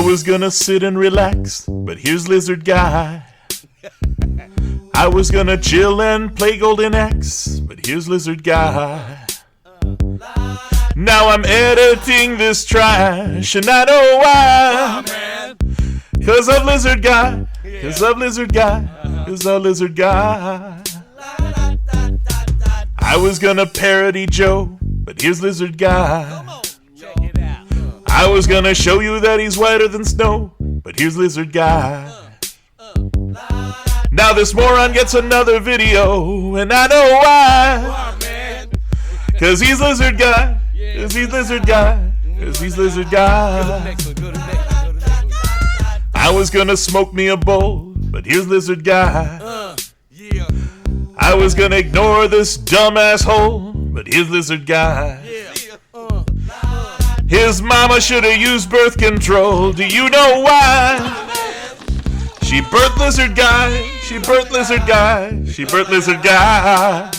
was gonna sit and relax, but here's Lizardguy. I was gonna chill and play Golden Axe, but here's Lizardguy. Now I'm editing this trash, and I know why. Cause of Lizardguy, cause of Lizardguy, cause of Lizardguy. I was gonna parody Joe, but here's Lizardguy. I was gonna show you that he's whiter than snow, but here's Lizardguy. Now this moron gets another video, and I know why. Cause he's Lizardguy, cause he's Lizardguy, cause he's Lizardguy. I was gonna smoke me a bowl, but here's Lizardguy. I was gonna ignore this dumb asshole, but here's Lizardguy. His mama should have used birth control. Do you know why? She birthed Lizardguy. She birthed Lizardguy. She birthed Lizardguy.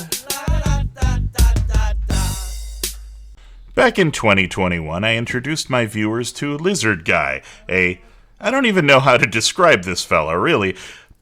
Back in 2021, I introduced my viewers to Lizardguy, I don't even know how to describe this fella, really.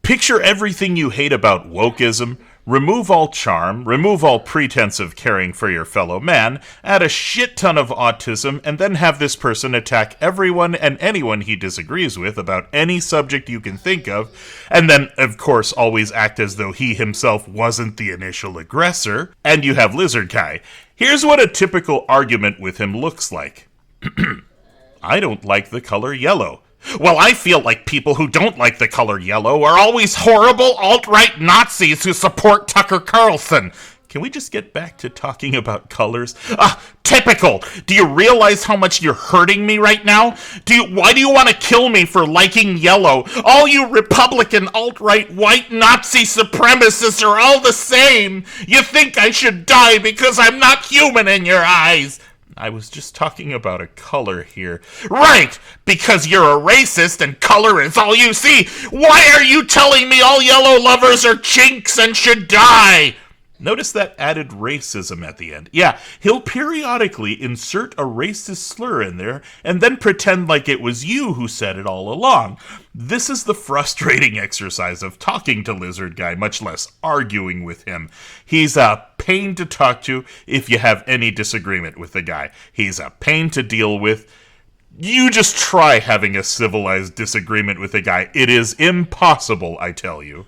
Picture everything you hate about wokeism, remove all charm, remove all pretense of caring for your fellow man, add a shit ton of autism, and then have this person attack everyone and anyone he disagrees with about any subject you can think of, and then, of course, always act as though he himself wasn't the initial aggressor, and you have Lizardguy. Here's what a typical argument with him looks like. I don't like the color yellow. Well, I feel like people who don't like the color yellow are always horrible alt-right Nazis who support Tucker Carlson. Can we just get back to talking about colors? Typical! Do you realize how much you're hurting me right now? Why do you want to kill me for liking yellow? All you Republican alt-right white Nazi supremacists are all the same! You think I should die because I'm not human in your eyes! I was just talking about a color here. Right! Because you're a racist and color is all you see! Why are you telling me all yellow lovers are chinks and should die? Notice that added racism at the end. Yeah, he'll periodically insert a racist slur in there and then pretend like it was you who said it all along. This is the frustrating exercise of talking to Lizardguy, much less arguing with him. He's a pain to talk to if you have any disagreement with the guy. He's a pain to deal with. You just try having a civilized disagreement with the guy. It is impossible, I tell you.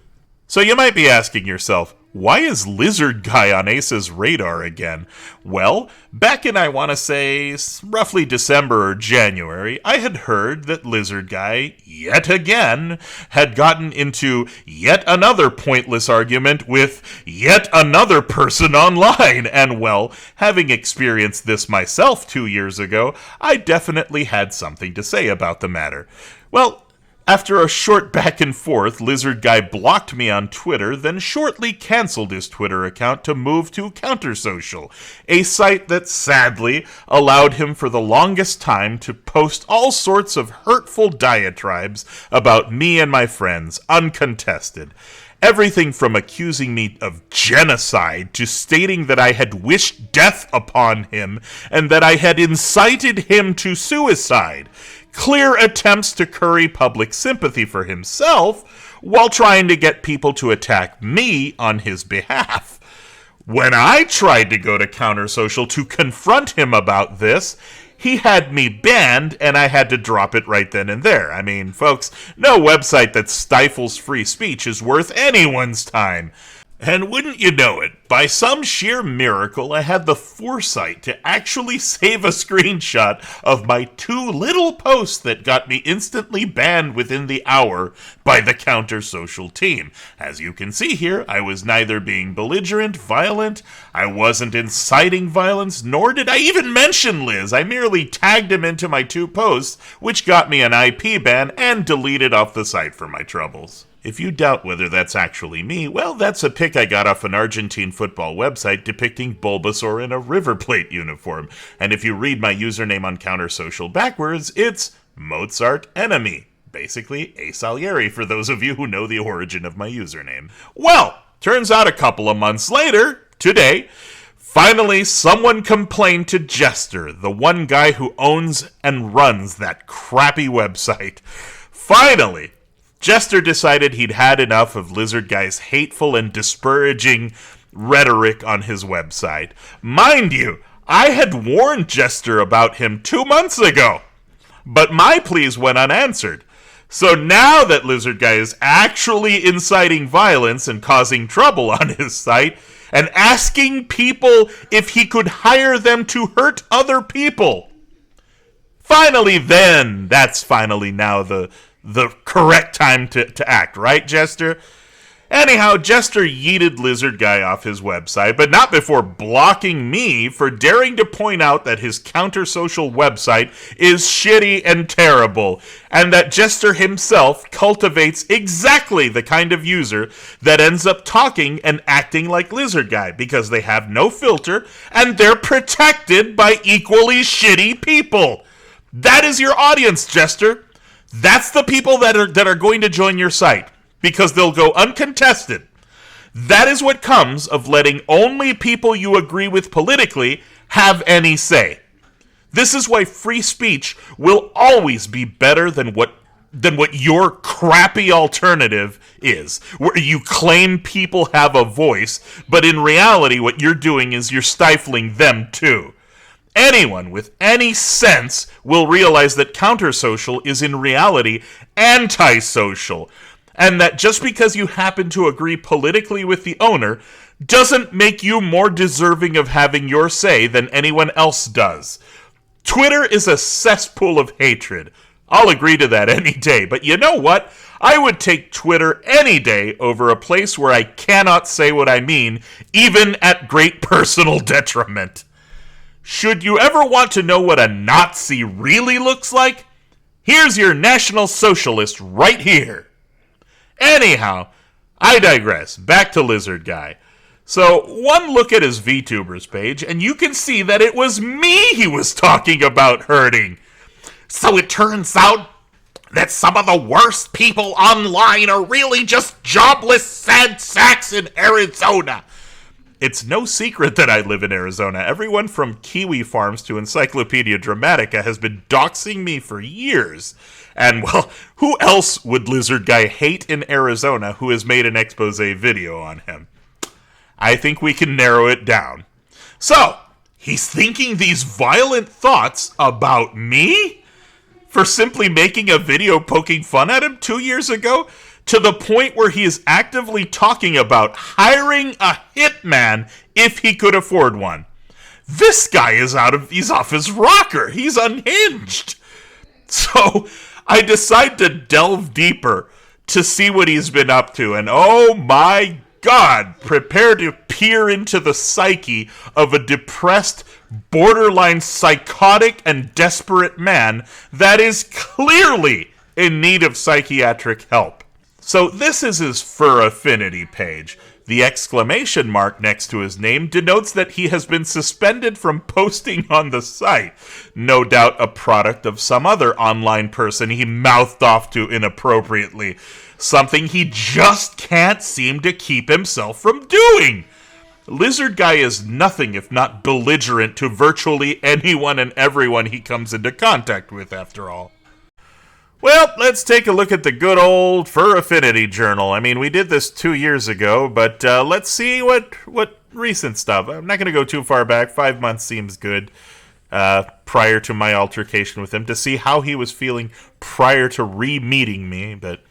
So you might be asking yourself, why is Lizardguy on Ace's radar again? Well, back in, I want to say, roughly December or January, I had heard that Lizardguy, yet again, had gotten into yet another pointless argument with yet another person online. And well, having experienced this myself 2 years ago, I definitely had something to say about the matter. Well, after a short back and forth, Lizardguy blocked me on Twitter, then shortly canceled his Twitter account to move to Countersocial, a site that sadly allowed him for the longest time to post all sorts of hurtful diatribes about me and my friends, uncontested. Everything from accusing me of genocide to stating that I had wished death upon him and that I had incited him to suicide. Clear attempts to curry public sympathy for himself while trying to get people to attack me on his behalf. When I tried to go to Countersocial to confront him about this, he had me banned and I had to drop it right then and there. I mean, folks, no website that stifles free speech is worth anyone's time. And wouldn't you know it, by some sheer miracle, I had the foresight to actually save a screenshot of my 2 little posts that got me instantly banned within the hour by the Countersocial team. As you can see here, I was neither being belligerent, violent, I wasn't inciting violence, nor did I even mention Liz. I merely tagged him into my 2 posts, which got me an IP ban and deleted off the site for my troubles. If you doubt whether that's actually me, well, that's a pic I got off an Argentine football website depicting Bulbasaur in a River Plate uniform. And if you read my username on Countersocial backwards, it's Mozart Enemy. Basically, A. Salieri, for those of you who know the origin of my username. Well, turns out a couple of months later, today, Finally, someone complained to Jester, the one guy who owns and runs that crappy website. Finally, Jester decided he'd had enough of Lizardguy's hateful and disparaging rhetoric on his website. Mind you, I had warned Jester about him 2 months ago, but my pleas went unanswered. So now that Lizardguy is actually inciting violence and causing trouble on his site, and asking people if he could hire them to hurt other people. Finally then, that's finally now the correct time to act, right, Jester? Anyhow, Jester yeeted Lizardguy off his website, but not before blocking me for daring to point out that his counter-social website is shitty and terrible, and that Jester himself cultivates exactly the kind of user that ends up talking and acting like Lizardguy, because they have no filter, and they're protected by equally shitty people. That is your audience, Jester. That's the people that are going to join your site, because they'll go uncontested. That is what comes of letting only people you agree with politically have any say. This is why free speech will always be better than what your crappy alternative is, where you claim people have a voice, but in reality what you're doing is you're stifling them too. Anyone with any sense will realize that counter-social is in reality anti-social, and that just because you happen to agree politically with the owner doesn't make you more deserving of having your say than anyone else does. Twitter is a cesspool of hatred. I'll agree to that any day, but you know what? I would take Twitter any day over a place where I cannot say what I mean, even at great personal detriment. Should you ever want to know what a Nazi really looks like? Here's your National Socialist right here. Anyhow, I digress. Back to Lizardguy. So, one look at his VTubers page, and you can see that it was me he was talking about hurting. So it turns out that some of the worst people online are really just jobless sad sacks in Arizona. It's no secret that I live in Arizona. Everyone from Kiwi Farms to Encyclopedia Dramatica has been doxing me for years. And, well, who else would Lizardguy hate in Arizona who has made an expose video on him? I think we can narrow it down. So, he's thinking these violent thoughts about me? For simply making a video poking fun at him 2 years ago? To the point where he is actively talking about hiring a hitman if he could afford one. This guy he's off his rocker. He's unhinged. So I decide to delve deeper to see what he's been up to. And oh my God, prepare to peer into the psyche of a depressed, borderline psychotic and desperate man that is clearly in need of psychiatric help. So this is his fur affinity page. The exclamation mark next to his name denotes that he has been suspended from posting on the site. No doubt a product of some other online person he mouthed off to inappropriately. Something he just can't seem to keep himself from doing. Lizardguy is nothing if not belligerent to virtually anyone and everyone he comes into contact with, after all. Well, let's take a look at the good old Fur Affinity Journal. I mean, we did this 2 years ago, but let's see what recent stuff. I'm not going to go too far back. 5 months seems good prior to my altercation with him, to see how he was feeling prior to re-meeting me, but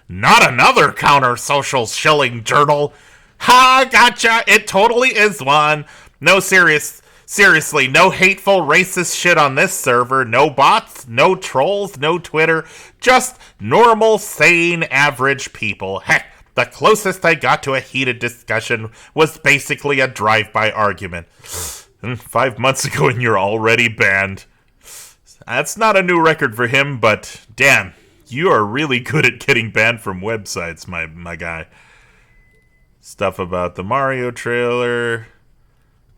not another counter-social shilling journal. Ha, gotcha, it totally is one. No Seriously, no hateful racist shit on this server, no bots, no trolls, no Twitter, just normal, sane, average people. Heck, the closest I got to a heated discussion was basically a drive-by argument. 5 months ago and you're already banned. That's not a new record for him, but damn, you are really good at getting banned from websites, my guy. Stuff about the Mario trailer.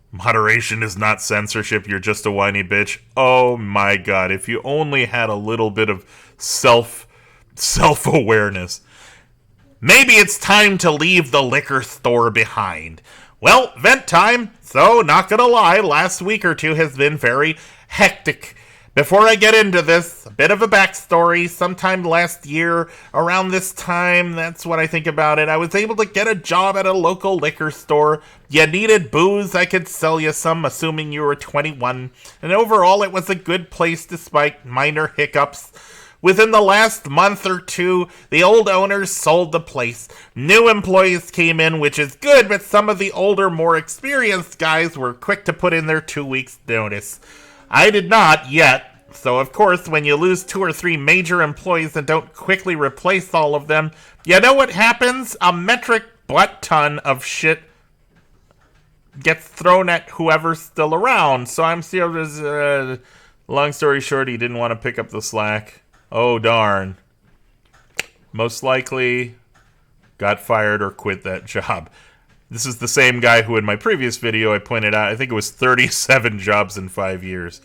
Moderation is not censorship, you're just a whiny bitch. Oh my God, if you only had a little bit of self-awareness. Maybe it's time to leave the liquor store behind. Well, vent time. So, not gonna lie, last week or two has been very hectic. Before I get into this, a bit of a backstory. Sometime last year, around this time, that's what I think about it, I was able to get a job at a local liquor store. You needed booze, I could sell you some, assuming you were 21. And overall, it was a good place despite minor hiccups. Within the last month or two, the old owners sold the place. New employees came in, which is good, but some of the older, more experienced guys were quick to put in their 2 weeks' notice. I did not yet, so of course, when you lose 2 or 3 major employees and don't quickly replace all of them, you know what happens? A metric butt ton of shit gets thrown at whoever's still around. So I'm still, long story short, he didn't want to pick up the slack. Oh, darn. Most likely got fired or quit that job. This is the same guy who in my previous video I pointed out, I think it was 37 jobs in 5 years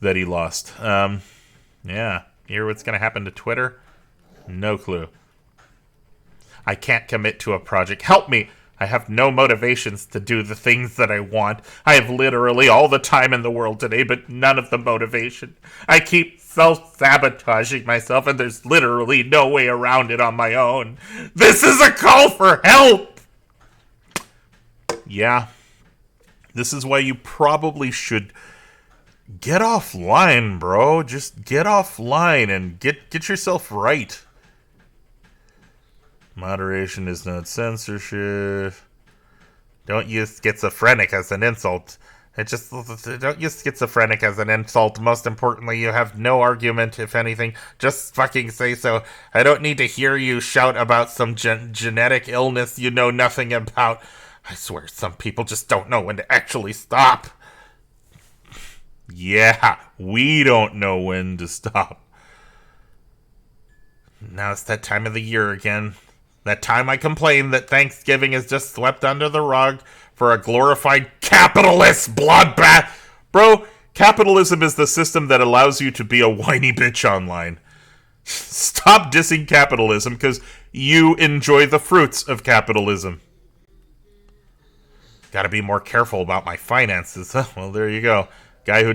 that he lost. Yeah. Hear what's going to happen to Twitter? No clue. I can't commit to a project. Help me! I have no motivations to do the things that I want. I have literally all the time in the world today, but none of the motivation. I keep self-sabotaging myself, and there's literally no way around it on my own. This is a call for help! Yeah. This is why you probably should get offline, bro. Just get offline and get yourself right. Moderation is not censorship. Don't use schizophrenic as an insult. Don't use schizophrenic as an insult. Most importantly, you have no argument, if anything. Just fucking say so. I don't need to hear you shout about some genetic illness you know nothing about. I swear some people just don't know when to actually stop. Yeah, we don't know when to stop. Now it's that time of the year again. That time I complained that Thanksgiving is just swept under the rug for a glorified capitalist bloodbath. Bro, capitalism is the system that allows you to be a whiny bitch online. Stop dissing capitalism because you enjoy the fruits of capitalism. Gotta be more careful about my finances. Well, there you go. Guy who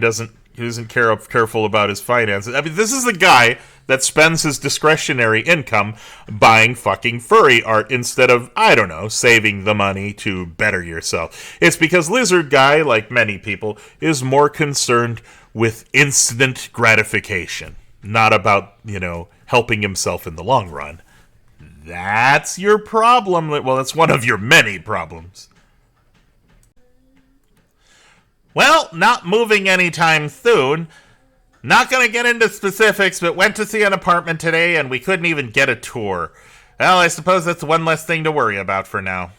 isn't careful about his finances. I mean, this is the guy that spends his discretionary income buying fucking furry art instead of, I don't know, saving the money to better yourself. It's because Lizardguy, like many people, is more concerned with instant gratification, not about, helping himself in the long run. That's your problem. Well, that's one of your many problems. Well, not moving anytime soon. Not gonna get into specifics, but went to see an apartment today and we couldn't even get a tour. Well, I suppose that's one less thing to worry about for now.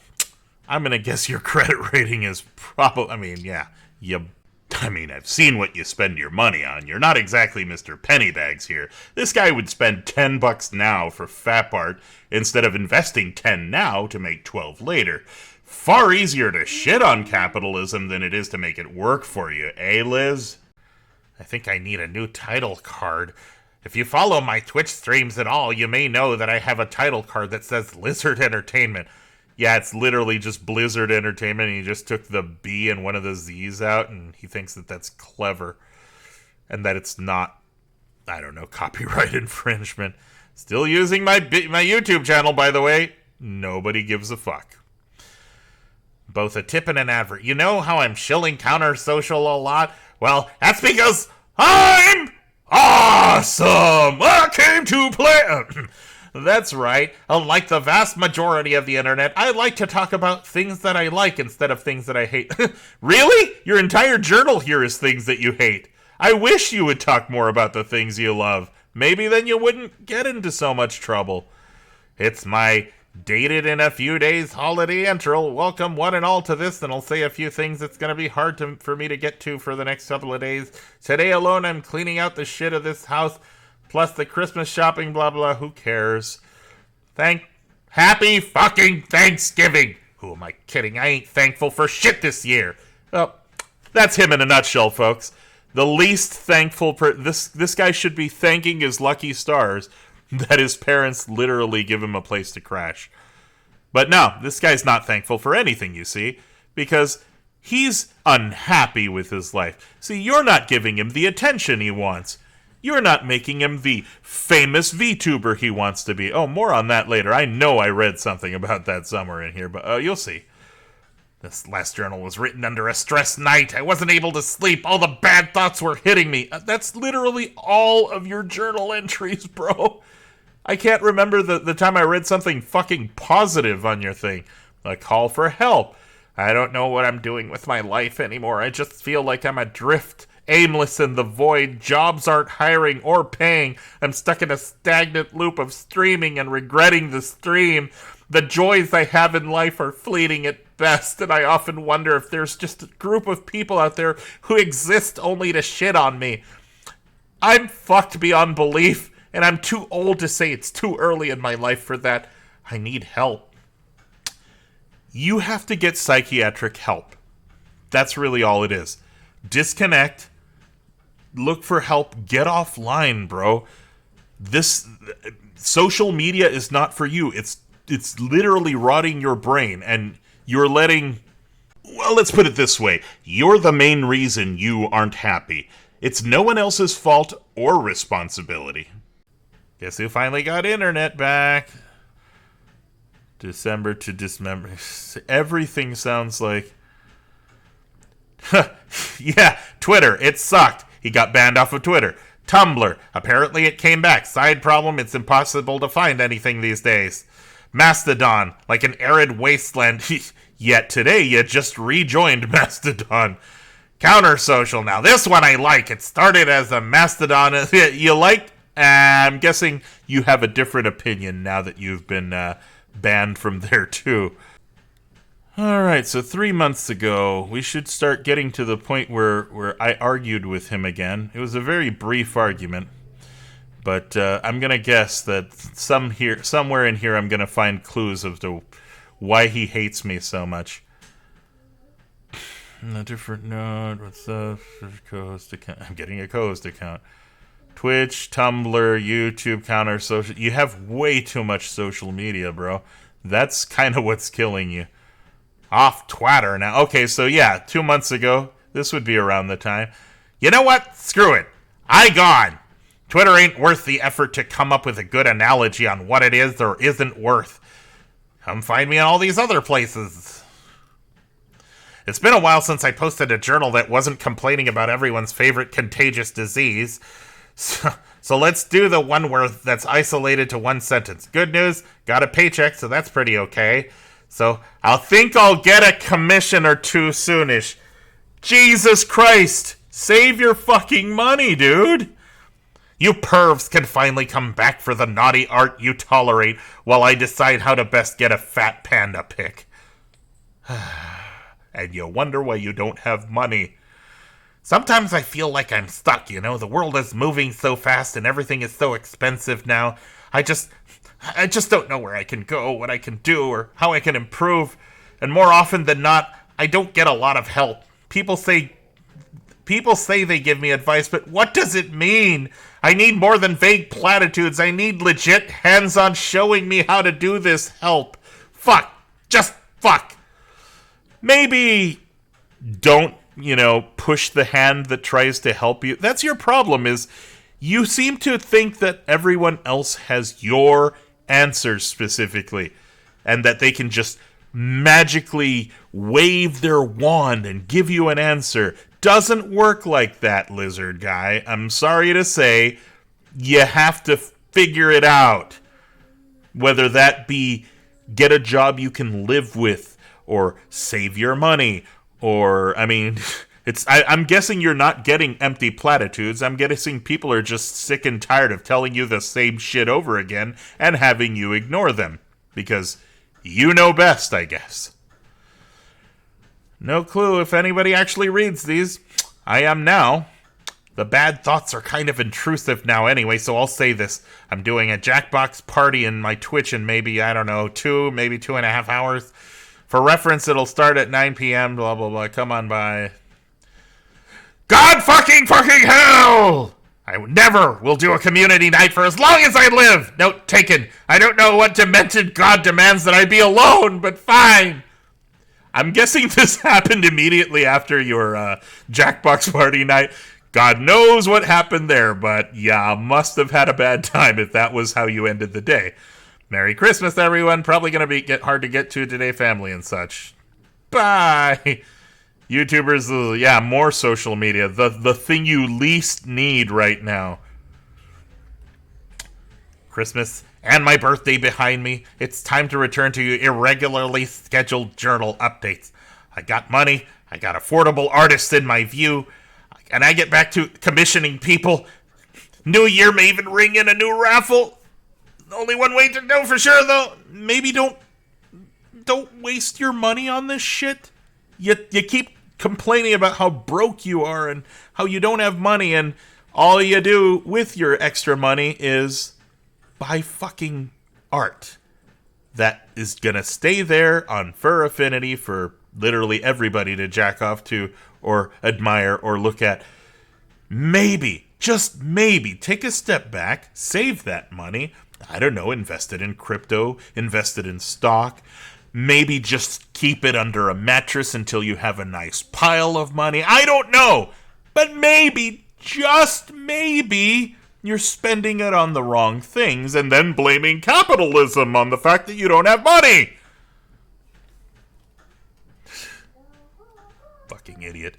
I'm gonna guess your credit rating is probably, I've seen what you spend your money on. You're not exactly Mr. Pennybags here. This guy would spend $10 now for fap art instead of investing 10 now to make 12 later. Far easier to shit on capitalism than it is to make it work for you, eh, Liz? I think I need a new title card. If you follow my Twitch streams at all, you may know that I have a title card that says Lizard Entertainment. Yeah, it's literally just Blizzard Entertainment, and he just took the B and one of the Z's out, and he thinks that that's clever. And that it's not, copyright infringement. Still using my YouTube channel, by the way. Nobody gives a fuck. Both a tip and an advert. You know how I'm shilling counter social a lot? Well, that's because I'm awesome! I came to play! That's right. Unlike the vast majority of the internet, I like to talk about things that I like instead of things that I hate. Really? Your entire journal here is things that you hate. I wish you would talk more about the things you love. Maybe then you wouldn't get into so much trouble. It's my dated in a few days holiday intro. Welcome one and all to this, and I'll say a few things that's going to be hard for me to get to for the next couple of days. Today alone, I'm cleaning out the shit of this house, plus the Christmas shopping, blah, blah, who cares? Happy fucking Thanksgiving! Who am I kidding? I ain't thankful for shit this year. Well, that's him in a nutshell, folks. The least thankful this guy should be thanking his lucky stars that his parents literally give him a place to crash. But no, this guy's not thankful for anything, you see. because he's unhappy with his life. See, you're not giving him the attention he wants. You're not making him the famous VTuber he wants to be. Oh, more on that later. I know I read something about that somewhere in here, but you'll see. This last journal was written under a stressed night. I wasn't able to sleep. All the bad thoughts were hitting me. That's literally all of your journal entries, bro. I can't remember the time I read something fucking positive on your thing. A call for help. I don't know what I'm doing with my life anymore. I just feel like I'm adrift, aimless in the void. Jobs aren't hiring or paying. I'm stuck in a stagnant loop of streaming and regretting the stream. The joys I have in life are fleeting at best, and I often wonder if there's just a group of people out there who exist only to shit on me. I'm fucked beyond belief, and I'm too old to say it's too early in my life for that. I need help. You have to get psychiatric help. That's really all it is. Disconnect. Look for help. Get offline, bro. This social media is not for you. It's literally rotting your brain, and you're letting... Well, let's put it this way. You're the main reason you aren't happy. It's no one else's fault or responsibility. Guess who finally got internet back? December to dismember. Everything sounds like... Yeah, Twitter. It sucked. He got banned off of Twitter. Tumblr. Apparently it came back. Side problem, it's impossible to find anything these days. Mastodon. Like an arid wasteland. Yet today you just rejoined Mastodon. Counter Social. Now this one I like. It started as a Mastodon. You like? I'm guessing you have a different opinion now that you've been banned from there too. Alright, so 3 months ago, we should start getting to the point where I argued with him again. It was a very brief argument, but I'm going to guess that somewhere in here I'm going to find clues as to why he hates me so much. A different note, what's the co-host account? I'm getting a co-host account. Twitch, Tumblr, YouTube, Counter Social. You have way too much social media, bro. That's kind of what's killing you. Off Twitter now. Okay, so yeah, 2 months ago, this would be around the time. You know what? Screw it. I gone. Twitter ain't worth the effort to come up with a good analogy on what it is or isn't worth. Come find me in all these other places. It's been a while since I posted a journal that wasn't complaining about everyone's favorite contagious disease. So let's do the one where that's isolated to one sentence. Good news, got a paycheck, so that's pretty okay. So I'll get a commission or two soonish. Jesus Christ, save your fucking money, dude. You pervs can finally come back for the naughty art you tolerate while I decide how to best get a fat panda pic. And you wonder why you don't have money. Sometimes I feel like I'm stuck, you know? The world is moving so fast and everything is so expensive now. I just don't know where I can go, what I can do, or how I can improve. And more often than not, I don't get a lot of help. People say they give me advice, but what does it mean? I need more than vague platitudes. I need legit hands-on showing me how to do this help. Fuck. Just fuck. Maybe don't, push the hand that tries to help you. That's your problem, is you seem to think that everyone else has your answers specifically, and that they can just magically wave their wand and give you an answer. Doesn't work like that, Lizardguy. I'm sorry to say, you have to figure it out. Whether that be get a job you can live with, or save your money, or, I'm guessing you're not getting empty platitudes. I'm guessing people are just sick and tired of telling you the same shit over again and having you ignore them. Because you know best, I guess. No clue if anybody actually reads these. I am now. The bad thoughts are kind of intrusive now anyway, so I'll say this. I'm doing a Jackbox party in my Twitch in maybe, 2.5 hours. For reference, it'll start at 9 p.m., blah, blah, blah. Come on by. God fucking hell! I never will do a community night for as long as I live! Note taken. I don't know what demented God demands that I be alone, but fine. I'm guessing this happened immediately after your Jackbox party night. God knows what happened there, but yeah, must have had a bad time if that was how you ended the day. Merry Christmas, everyone. Probably going to get hard to get to today, family and such. Bye. YouTubers, yeah, more social media. The thing you least need right now. Christmas and my birthday behind me. It's time to return to irregularly scheduled journal updates. I got money. I got affordable artists in my view. And I get back to commissioning people. New Year may even ring in a new raffle. Only one way to know for sure, though. Maybe don't waste your money on this shit. You keep complaining about how broke you are and how you don't have money, and all you do with your extra money is buy fucking art that is gonna stay there on Fur Affinity for literally everybody to jack off to or admire or look at. Maybe, just maybe, take a step back, save that money. I don't know, invest it in crypto, invest it in stock. Maybe just keep it under a mattress until you have a nice pile of money. I don't know. But maybe, just maybe, you're spending it on the wrong things and then blaming capitalism on the fact that you don't have money. Fucking idiot.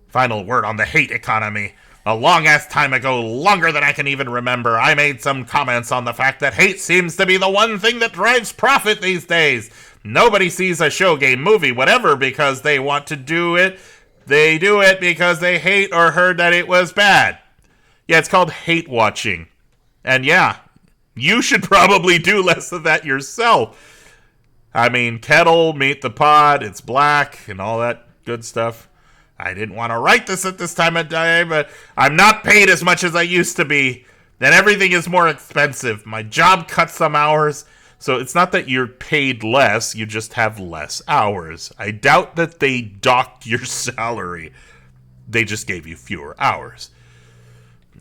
Final word on the hate economy. A long-ass time ago, longer than I can even remember, I made some comments on the fact that hate seems to be the one thing that drives profit these days. Nobody sees a show, game, movie, whatever because they want to do it. They do it because they hate or heard that it was bad. Yeah, it's called hate watching. And yeah, you should probably do less of that yourself. I mean, kettle, meet the pod, it's black, and all that good stuff. I didn't want to write this at this time of day, but I'm not paid as much as I used to be. Then everything is more expensive. My job cuts some hours, so it's not that you're paid less, you just have less hours. I doubt that they docked your salary. They just gave you fewer hours.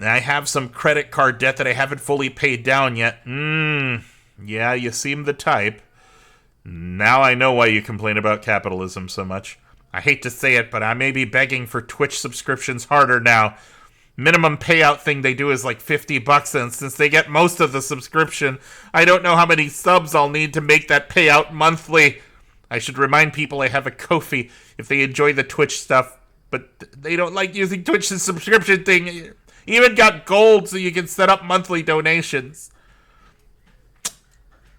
I have some credit card debt that I haven't fully paid down yet. Yeah, you seem the type. Now I know why you complain about capitalism so much. I hate to say it, but I may be begging for Twitch subscriptions harder now. Minimum payout thing they do is like $50, and since they get most of the subscription, I don't know how many subs I'll need to make that payout monthly. I should remind people I have a Ko-fi if they enjoy the Twitch stuff, but they don't like using Twitch's subscription thing. Even got gold so you can set up monthly donations.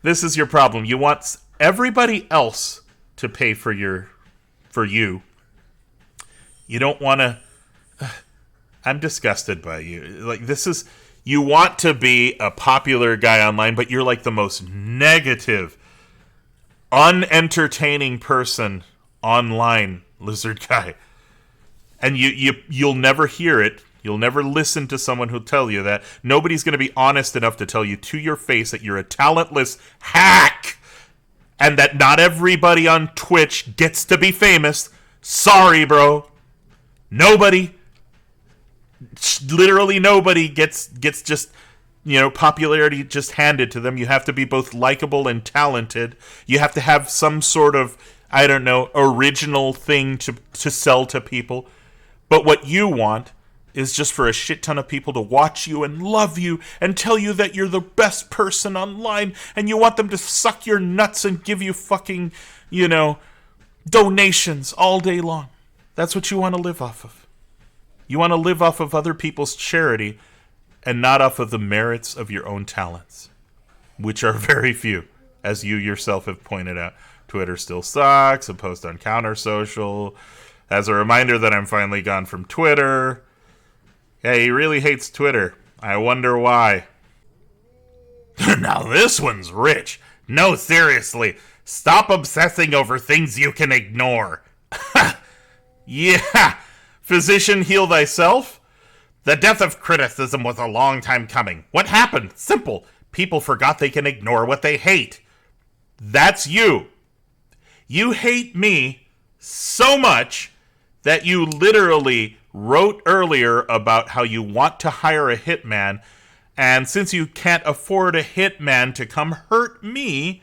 This is your problem. You want everybody else to pay for you. You don't want to... I'm disgusted by you. Like, this is... You want to be a popular guy online, but you're like the most negative, unentertaining person online, Lizardguy. And you'll never hear it. You'll never listen to someone who'll tell you that. Nobody's going to be honest enough to tell you to your face that you're a talentless hack and that not everybody on Twitch gets to be famous. Sorry, bro. Nobody. Literally nobody gets just, popularity just handed to them. You have to be both likable and talented. You have to have some sort of, original thing to sell to people. But what you want is just for a shit ton of people to watch you and love you and tell you that you're the best person online, and you want them to suck your nuts and give you fucking, donations all day long. That's what you want to live off of. You want to live off of other people's charity and not off of the merits of your own talents, which are very few, as you yourself have pointed out. Twitter still sucks. A post on Counter Social. As a reminder that I'm finally gone from Twitter. Yeah, he really hates Twitter. I wonder why. Now this one's rich. No, seriously. Stop obsessing over things you can ignore. Yeah. Physician, heal thyself. The death of criticism was a long time coming. What happened? Simple. People forgot they can ignore what they hate. That's you. You hate me so much that you literally wrote earlier about how you want to hire a hitman, and since you can't afford a hitman to come hurt me,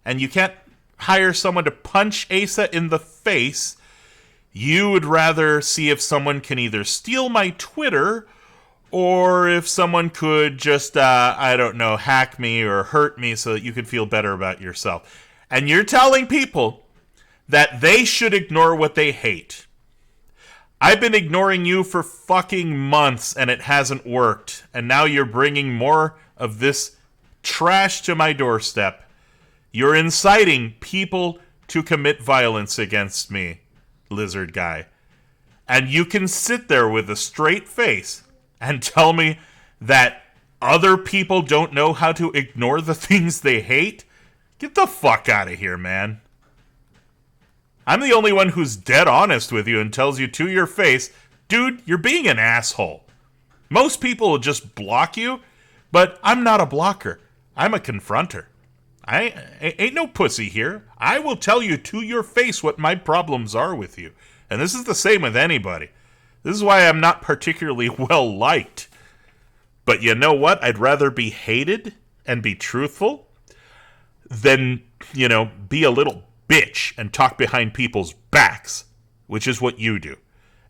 and you can't hire someone to punch Asa in the face. You would rather see if someone can either steal my Twitter or if someone could just, hack me or hurt me so that you could feel better about yourself. And you're telling people that they should ignore what they hate. I've been ignoring you for fucking months and it hasn't worked. And now you're bringing more of this trash to my doorstep. You're inciting people to commit violence against me, Lizardguy. And you can sit there with a straight face and tell me that other people don't know how to ignore the things they hate? Get the fuck out of here, man. I'm the only one who's dead honest with you and tells you to your face, dude, you're being an asshole. Most people will just block you, but I'm not a blocker. I'm a confronter. I ain't no pussy here. I will tell you to your face what my problems are with you. And this is the same with anybody. This is why I'm not particularly well liked. But you know what? I'd rather be hated and be truthful than, be a little bitch and talk behind people's backs, which is what you do,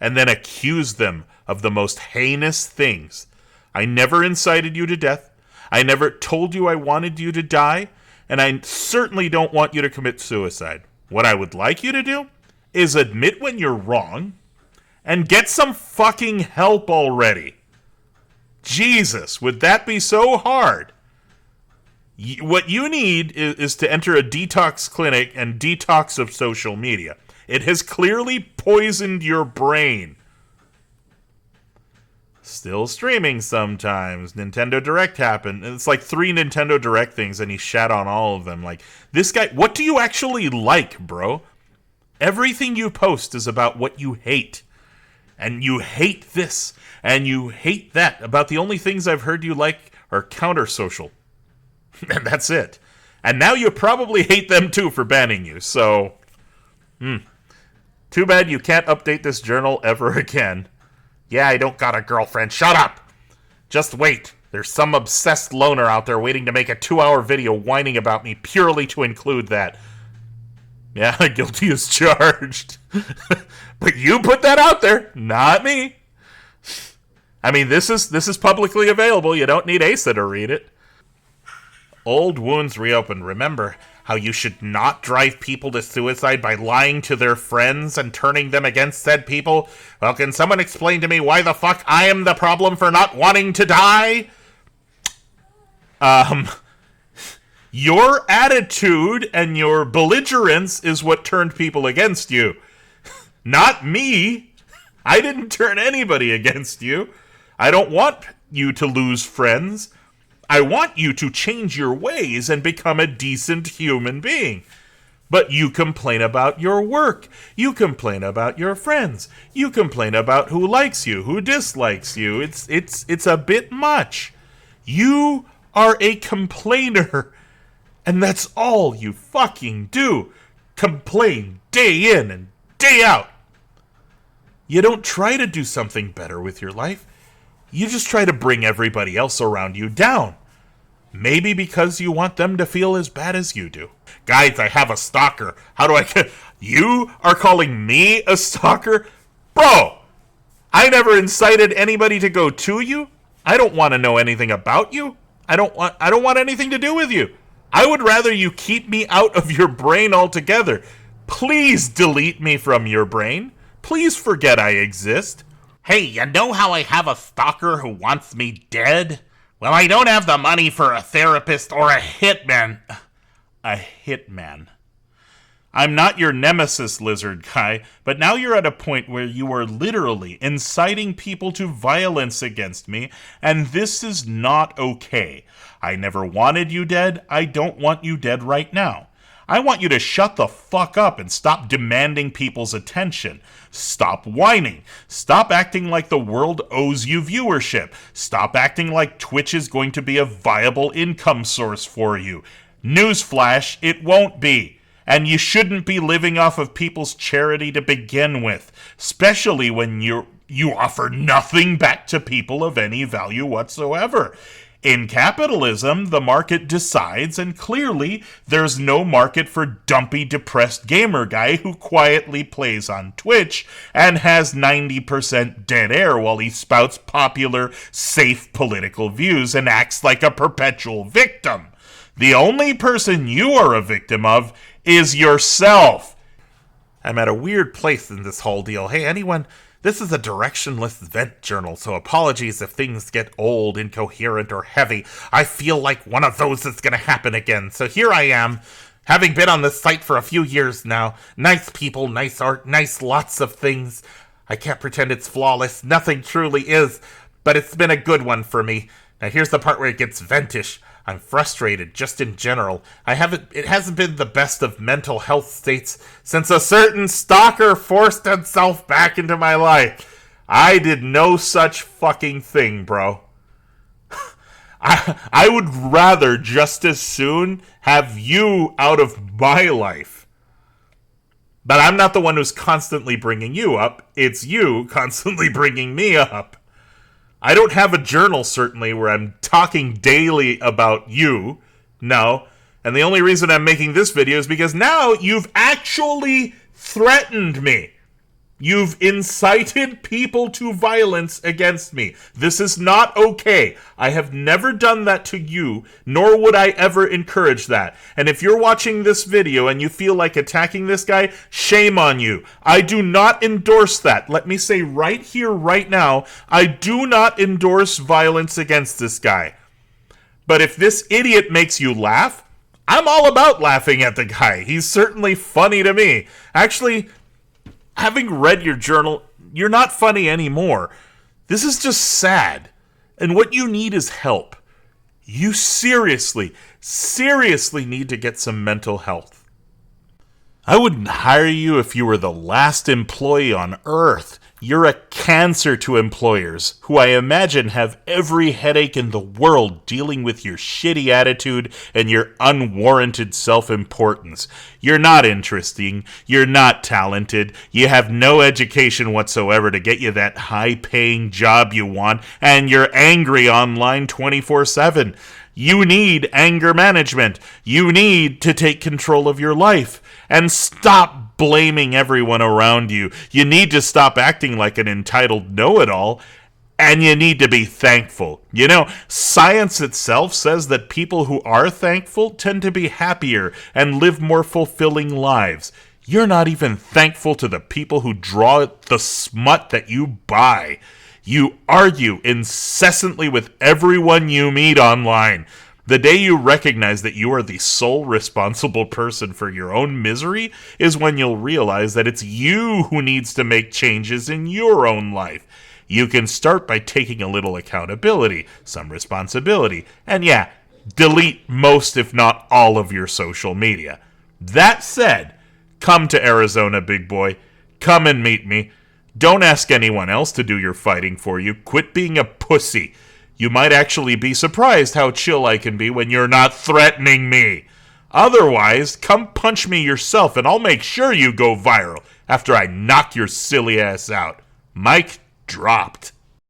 and then accuse them of the most heinous things. I never incited you to death. I never told you I wanted you to die, and I certainly don't want you to commit suicide. What I would like you to do is admit when you're wrong and get some fucking help already. Jesus, would that be so hard? What you need is to enter a detox clinic and detox of social media. It has clearly poisoned your brain. Still streaming sometimes. Nintendo Direct happened. It's like 3 Nintendo Direct things and he shat on all of them. Like, this guy, what do you actually like, bro? Everything you post is about what you hate. And you hate this. And you hate that. About the only things I've heard you like are counter-social. And that's it. And now you probably hate them too for banning you. So, too bad you can't update this journal ever again. Yeah, I don't got a girlfriend. Shut up! Just wait. There's some obsessed loner out there waiting to make a 2-hour video whining about me purely to include that. Yeah, guilty as charged. But you put that out there, not me. I mean, this is publicly available. You don't need Asa to read it. Old wounds reopen. Remember how you should not drive people to suicide by lying to their friends and turning them against said people? Well, can someone explain to me why the fuck I am the problem for not wanting to die? Your attitude and your belligerence is what turned people against you. Not me. I didn't turn anybody against you. I don't want you to lose friends. I want you to change your ways and become a decent human being. But you complain about your work. You complain about your friends. You complain about who likes you, who dislikes you. It's a bit much. You are a complainer. And that's all you fucking do. Complain day in and day out. You don't try to do something better with your life. You just try to bring everybody else around you down. Maybe because you want them to feel as bad as you do. Guys, I have a stalker. How do I get... You are calling me a stalker? Bro, I never incited anybody to go to you. I don't want to know anything about you. I don't want anything to do with you. I would rather you keep me out of your brain altogether. Please delete me from your brain. Please forget I exist. Hey, you know how I have a stalker who wants me dead? Well, I don't have the money for a therapist or a hitman. A hitman. I'm not your nemesis, Lizardguy, but now you're at a point where you are literally inciting people to violence against me, and this is not okay. I never wanted you dead. I don't want you dead right now. I want you to shut the fuck up and stop demanding people's attention. Stop whining. Stop acting like the world owes you viewership. Stop acting like Twitch is going to be a viable income source for you. Newsflash, it won't be. And you shouldn't be living off of people's charity to begin with, especially when you offer nothing back to people of any value whatsoever. In capitalism, the market decides, and clearly there's no market for dumpy, depressed gamer guy who quietly plays on Twitch and has 90% dead air while he spouts popular, safe political views and acts like a perpetual victim. The only person you are a victim of is yourself. I'm at a weird place in this whole deal. Hey, anyone... This is a directionless vent journal, so apologies if things get old, incoherent, or heavy. I feel like one of those is going to happen again. So here I am, having been on this site for a few years now. Nice people, nice art, nice lots of things. I can't pretend it's flawless. Nothing truly is, but it's been a good one for me. Now here's the part where it gets ventish. I'm frustrated, just in general. It hasn't been the best of mental health states since a certain stalker forced himself back into my life. I did no such fucking thing, bro. I would rather just as soon have you out of my life. But I'm not the one who's constantly bringing you up. It's you constantly bringing me up. I don't have a journal, certainly, where I'm talking daily about you. No. And the only reason I'm making this video is because now you've actually threatened me. You've incited people to violence against me. This is not okay. I have never done that to you, nor would I ever encourage that. And if you're watching this video and you feel like attacking this guy, shame on you. I do not endorse that. Let me say right here, right now, I do not endorse violence against this guy. But if this idiot makes you laugh, I'm all about laughing at the guy. He's certainly funny to me. Actually, having read your journal, you're not funny anymore. This is just sad. And what you need is help. You seriously need to get some mental health. I wouldn't hire you if you were the last employee on Earth. You're a cancer to employers, who I imagine have every headache in the world dealing with your shitty attitude and your unwarranted self-importance. You're not interesting, you're not talented, you have no education whatsoever to get you that high-paying job you want, and you're angry online 24/7. You need anger management. You need to take control of your life and stop blaming everyone around you. You need to stop acting like an entitled know-it-all, and you need to be thankful. You know, science itself says that people who are thankful tend to be happier and live more fulfilling lives. You're not even thankful to the people who draw the smut that you buy. You argue incessantly with everyone you meet online. The day you recognize that you are the sole responsible person for your own misery is when you'll realize that it's you who needs to make changes in your own life. You can start by taking a little accountability, some responsibility, and delete most if not all of your social media. That said, come to Arizona, big boy. Come and meet me. Don't ask anyone else to do your fighting for you. Quit being a pussy. You might actually be surprised how chill I can be when you're not threatening me. Otherwise, come punch me yourself and I'll make sure you go viral after I knock your silly ass out. Mic dropped.